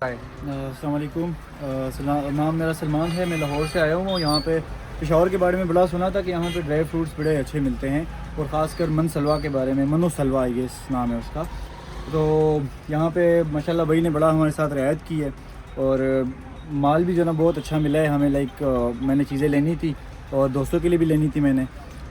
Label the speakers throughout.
Speaker 1: अस्सलाम वालेकुम। नाम मेरा सलमान है, मैं लाहौर से आया हूँ। यहाँ पे पेशावर के बारे में बड़ा सुना था कि यहाँ पे ड्राई फ्रूट्स बड़े अच्छे मिलते हैं, और ख़ासकर मन सलवा के बारे में, मनो सलवा ये नाम है उसका। तो यहाँ पे माशाल्लाह भाई ने बड़ा हमारे साथ रियायत की है, और माल भी जो है ना बहुत अच्छा मिला है हमें। मैंने चीज़ें लेनी थी और दोस्तों के लिए भी लेनी थी मैंने।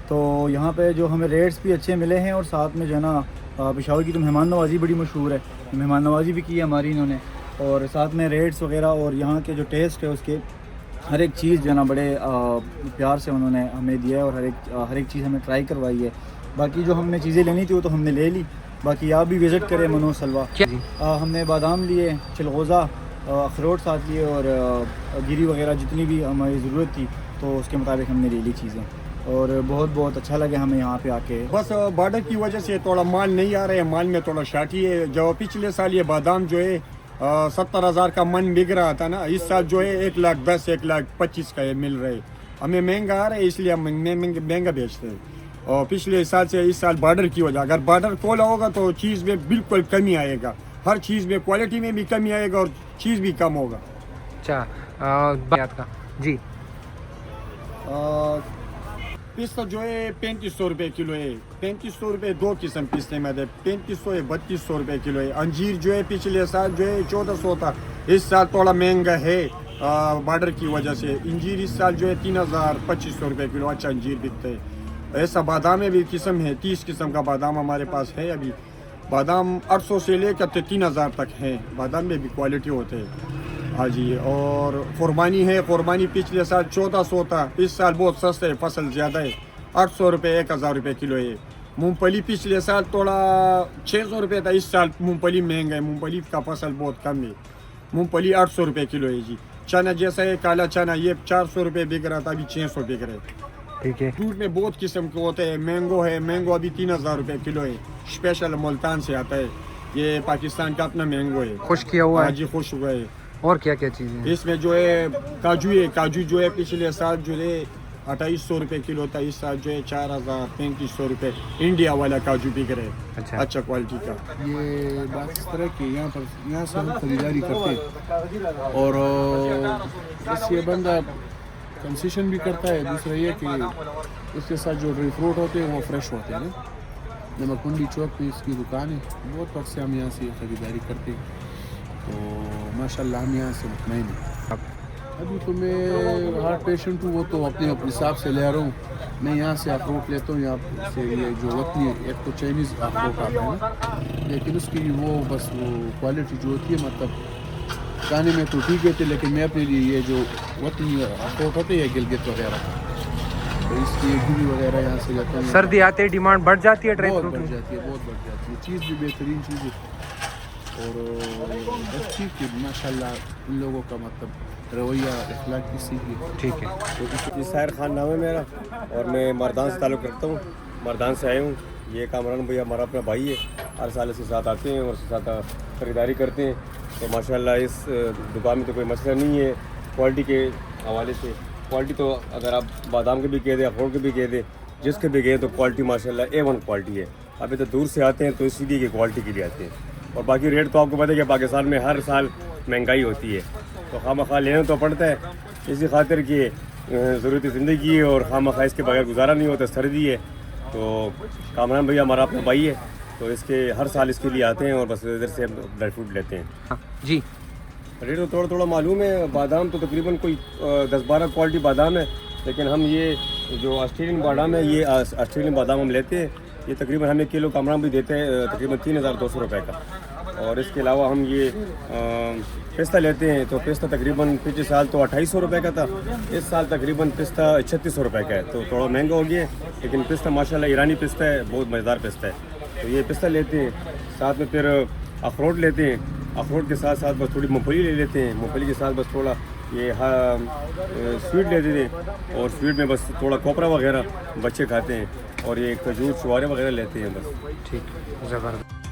Speaker 1: तो यहाँ पे जो हमें रेट्स भी अच्छे मिले हैं, और साथ में जो है ना पेशावर की तो मेहमान नवाज़ी बड़ी मशहूर है, मेहमान नवाज़ी भी की है हमारी इन्होंने, और साथ में रेट्स वगैरह और यहाँ के जो टेस्ट है उसके हर एक चीज़ जो है ना बड़े प्यार से उन्होंने हमें दिया है, और हर एक चीज़ हमें ट्राई करवाई है। बाकी जो हमने चीज़ें लेनी थी वो तो हमने ले ली। बाकी आप भी विज़िट करें मनो सलवा। हमने बादाम लिए, चिलगोज़ा, अखरोट साथ लिए, और गिरी वगैरह जितनी भी हमारी ज़रूरत थी तो उसके मुताबिक हमने ले ली चीज़ें, और बहुत बहुत अच्छा लगे हमें यहाँ पे आके।
Speaker 2: बस बॉर्डर की वजह से थोड़ा माल नहीं आ रहा है, माल में थोड़ा शार्टी है। जो पिछले साल ये बादाम जो है 70,000 का मन बिक रहा था ना, इस साल जो है 1,10,000 1,25,000 का ये मिल रहा है। हमें महंगा आ रहा है, इसलिए हम महंगा बेचते हैं। और पिछले साल से इस साल बॉर्डर की वजह, अगर बॉर्डर खोला होगा तो चीज़ में बिल्कुल कमी आएगा, हर चीज़ में क्वालिटी में भी कमी आएगा और चीज़ भी कम होगा।
Speaker 3: अच्छा का जी।
Speaker 2: पिस्ता जो है 3500 रुपये किलो है। 3500 रुपये दो किस्म पिस्ते में है, 3500 है, 3200 रुपये किलो है। अंजीर जो है पिछले साल जो है 1400 था, इस साल थोड़ा महंगा है बॉर्डर की वजह से। अंजीर इस साल जो है 3,000-2,500 रुपये किलो अच्छा अंजीर बिकते हैं। ऐसा बादाम में भी किस्म है, 30 किस्म का बादाम हमारे पास है अभी। बादाम 800 से लेकर 3,000 तक है, बादाम में भी क्वालिटी होते हैं। हाँ जी। और खुरबानी है, खुरबानी पिछले साल 1400 था, इस साल बहुत सस्ता है, फसल ज़्यादा है, 800 रुपये 1,000 रुपये किलो है। मूंगफली पिछले साल थोड़ा 600 रुपये था, इस साल मूंगफली महंगा है, मूंगफली का फसल बहुत कम है। मूंगफली 800 रुपये किलो है जी। चना जैसा है काला चना, ये 400 रुपये बिक रहा था, अभी 600 बिक रहे।
Speaker 3: ठीक है।
Speaker 2: फ्रूट में बहुत किस्म के होते हैं। मैंगो है, मैंगो अभी 3,000 रुपये किलो है, स्पेशल मुल्तान से आता है, ये पाकिस्तान का अपना मैंगो है,
Speaker 3: खुश किया हुआ है
Speaker 2: जी, खुश हुआ है।
Speaker 3: और क्या क्या चीज़ें हैं
Speaker 2: इसमें जो है काजू है, काजू जो है पिछले साल जो है 2,800 रुपये किलो था, इस साल जो है 4,000-3,500 रुपये इंडिया वाला काजू बिक रहे, अच्छा क्वालिटी का।
Speaker 4: ये बात इस तरह की यहाँ से हम खरीदारी करते हैं, और बस ये बंदा कंसेशन भी करता है। दूसरा ये कि उसके साथ जो ड्राई फ्रूट होते हैं वो फ्रेश होते हैं ना। नमक मंडी चौक पे इसकी दुकान है, बहुत वक्त से हम यहाँ से ख़रीदारी करते हैं, तो माशाल्लाह हम यहाँ से मुतमईन हैं। अभी तो मैं हार्ट पेशेंट हूँ, वो तो अपने हिसाब से ले रहा हूँ। मैं यहाँ से अखरोट लेता हूँ, यहाँ से ये जो वतनी, एक तो चाइनीज़ अखरोट आता है ना, लेकिन उसकी वो बस वो क्वालिटी जो होती है, मतलब खाने में तो ठीक होते, लेकिन मैं अपने लिए ये जो वतनी अखरोट होते हैं गिलगित वगैरह, तो इसकी गिरी वगैरह यहाँ से लेता हूँ।
Speaker 3: सर्दी आते डिमांड बढ़ जाती है, ड्राई
Speaker 4: बहुत
Speaker 3: फ्रूट
Speaker 4: बढ़ जाती है, बहुत बढ़ जाती है। चीज़ भी बेहतरीन चीज़ है, और बस ठीक है माशाल्लाह इन लोगों का मतलब रवैया अखलाकी सीखिए।
Speaker 3: ठीक है।
Speaker 5: जी, साहिर खान नाम है मेरा, और मैं मर्दान से ताल्लुक़ रखता हूँ, मर्दान से आया हूँ। ये कामरान भैया हमारा अपना भाई है, हर साल इसके साथ आते हैं और उसके साथ ख़रीदारी करते हैं। तो माशाल्लाह इस दुकान में तो कोई मसला नहीं है क्वालिटी के हवाले से। क्वालिटी तो अगर आप बादाम के भी कह दें, अखरोट के भी कह दें, जिसके भी गए तो क्वालिटी माशाल्लाह A1 क्वालिटी है। अभी तो दूर से आते हैं तो इसीलिए की क्वालिटी के लिए आते हैं। और बाकी रेट तो आपको पता है कि पाकिस्तान में हर साल महंगाई होती है, तो खामखा लेना तो पड़ता है, इसी खातिर कि ज़रूरत ज़िंदगी है और खामखा इसके बगैर गुजारा नहीं होता। सर्दी है तो कामरान भैया हमारा अपना भाई है, तो इसके हर साल इसके लिए आते हैं और बस इधर से ड्राई फ्रूट लेते हैं
Speaker 3: जी।
Speaker 5: रेट तो थोड़ा थोड़ा मालूम है। बादाम तो तकरीबन कोई 10-12 क्वालिटी बादाम है, लेकिन हम ये जो ऑस्ट्रेलियन बादाम है, ये ऑस्ट्रेलियन बादाम हम लेते हैं। ये तकरीबन हमें किलो कामरान भी देते हैं तकरीबन 3,200 रुपये का। और इसके अलावा हम ये पिस्ता लेते हैं, तो पिस्ता तकरीबन पिछले साल तो 2,800 रुपये का था, इस साल तकरीबन पिस्ता 3,600 रुपये का है, तो थोड़ा महंगा हो गया है। लेकिन पिस्ता माशाल्लाह ईरानी पिस्ता है, बहुत मज़ेदार पिस्ता है, तो ये पिस्ता लेते हैं। साथ में फिर अखरोट लेते हैं, अखरोट के साथ साथ बस थोड़ी मूँगफली ले लेते हैं, मूँगफली के साथ बस थोड़ा ये स्वीट ले देते हैं, और स्वीट में बस थोड़ा कोपरा वगैरह बच्चे खाते हैं, और ये खजूर छुआरे वगैरह लेते हैं बस।
Speaker 3: ठीक, ज़बरदस्त।